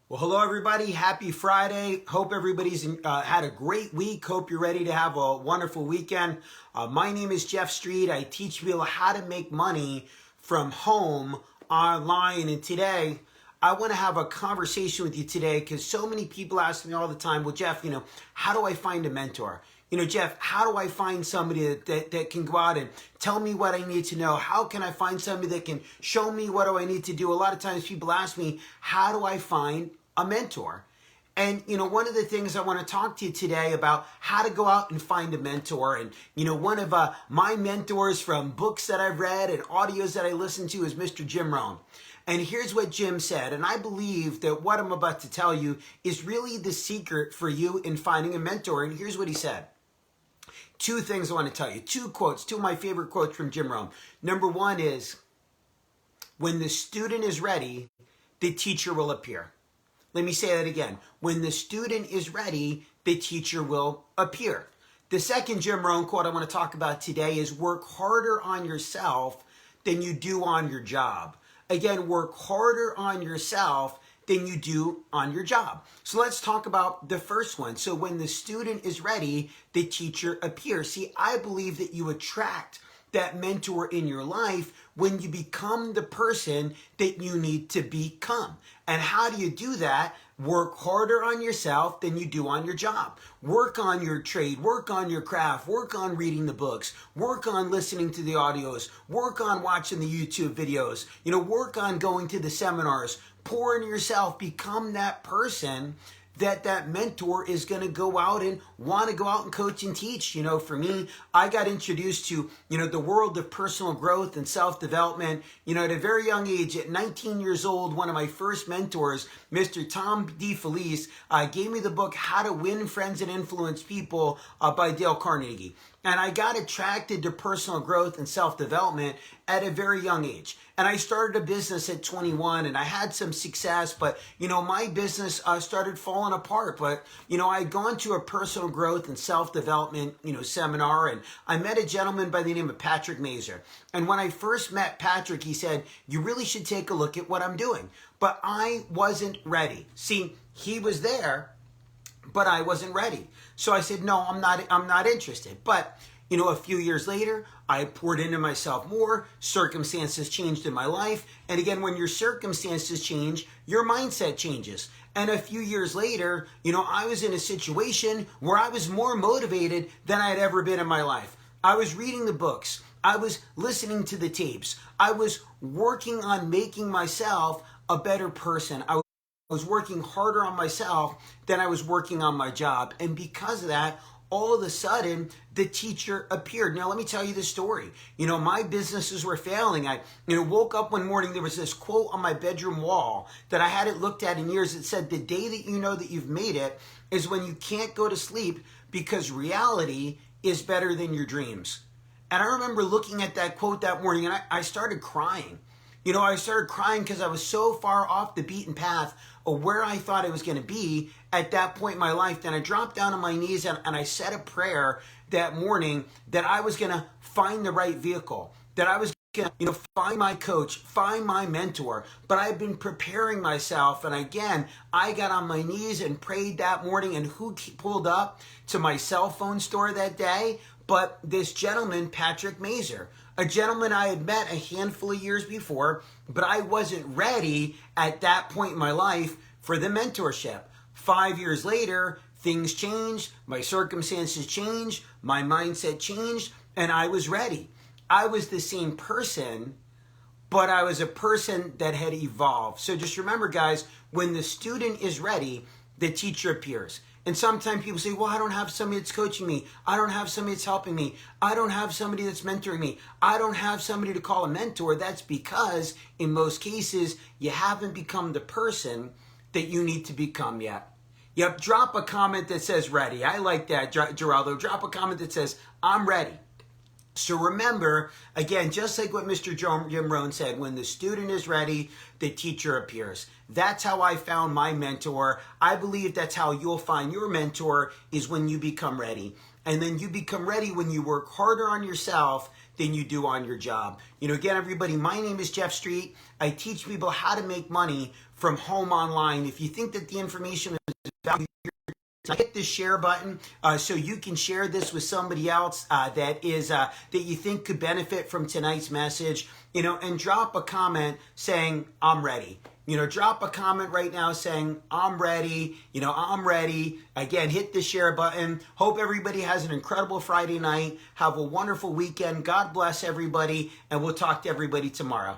Well, hello everybody. Happy Friday. Hope everybody's had a great week. Hope you're ready to have a wonderful weekend. My name is Jeff Street. I teach people how to make money from home online. And today, I want to have a conversation with you today because so many people ask me all the time, well, Jeff, how do I find a mentor? Jeff, how do I find somebody that can go out and tell me what I need to know? How can I find somebody that can show me what do I need to do? A lot of times people ask me, how do I find a mentor? And, one of the things I want to talk to you today about how to go out and find a mentor. And, one of my mentors from books that I've read and audios that I listen to is Mr. Jim Rohn. And here's what Jim said. And I believe that what I'm about to tell you is really the secret for you in finding a mentor. And here's what he said. Two things I want to tell you. Two quotes, two of my favorite quotes from Jim Rohn. Number one is, when the student is ready, the teacher will appear. Let me say that again. When the student is ready, the teacher will appear. The second Jim Rohn quote I want to talk about today is, work harder on yourself than you do on your job. Again, work harder on yourself than you do on your job. So let's talk about the first one. So when the student is ready, the teacher appears. See, I believe that you attract that mentor in your life when you become the person that you need to become. And how do you do that? Work harder on yourself than you do on your job. Work on your trade, work on your craft, work on reading the books, work on listening to the audios, work on watching the YouTube videos, work on going to the seminars, pour into yourself, become that person that mentor is going to go out and want to go out and coach and teach. For me, I got introduced to, the world of personal growth and self-development, at a very young age. At 19 years old, one of my first mentors, Mr. Tom DeFelice, gave me the book, How to Win Friends and Influence People by Dale Carnegie. And I got attracted to personal growth and self-development at a very young age. And I started a business at 21 and I had some success, but, my business started falling apart. But, I'd gone to a personal growth and self-development, seminar, and I met a gentleman by the name of Patrick Mazer. And when I first met Patrick, he said, you really should take a look at what I'm doing. But I wasn't ready. See, he was there, but I wasn't ready. So I said, no, I'm not interested. But, a few years later, I poured into myself more. Circumstances changed in my life. And again, when your circumstances change, your mindset changes. And a few years later, I was in a situation where I was more motivated than I had ever been in my life. I was reading the books. I was listening to the tapes. I was working on making myself a better person. I was working harder on myself than I was working on my job. And because of that, all of a sudden, the teacher appeared. Now, let me tell you the story. My businesses were failing. I, woke up one morning, there was this quote on my bedroom wall that I hadn't looked at in years. It said, the day that you know that you've made it is when you can't go to sleep because reality is better than your dreams. And I remember looking at that quote that morning and I started crying. I started crying because I was so far off the beaten path of where I thought I was going to be at that point in my life. Then I dropped down on my knees and I said a prayer that morning that I was going to find the right vehicle, that I was going to, find my coach, find my mentor. But I've been preparing myself. And again, I got on my knees and prayed that morning. And who pulled up to my cell phone store that day? But this gentleman, Patrick Mazer, a gentleman I had met a handful of years before, but I wasn't ready at that point in my life for the mentorship. 5 years later, things changed, my circumstances changed, my mindset changed, and I was ready. I was the same person, but I was a person that had evolved. So just remember, guys, when the student is ready, the teacher appears. And sometimes people say, well, I don't have somebody that's coaching me. I don't have somebody that's helping me. I don't have somebody that's mentoring me. I don't have somebody to call a mentor. That's because in most cases, you haven't become the person that you need to become yet. Yep, drop a comment that says ready. I like that, Geraldo. Drop a comment that says, I'm ready. So remember, again, just like what Mr. Jim Rohn said, when the student is ready, the teacher appears. That's how I found my mentor. I believe that's how you'll find your mentor, is when you become ready. and then you become ready when you work harder on yourself than you do on your job. Again, everybody, my name is Jeff Street. I teach people how to make money from home online. If you think that the information is valuable, hit the share button so you can share this with somebody else that you think could benefit from tonight's message. And drop a comment saying, I'm ready. Drop a comment right now saying, I'm ready. I'm ready. Again, hit the share button. Hope everybody has an incredible Friday night. Have a wonderful weekend. God bless everybody. And we'll talk to everybody tomorrow.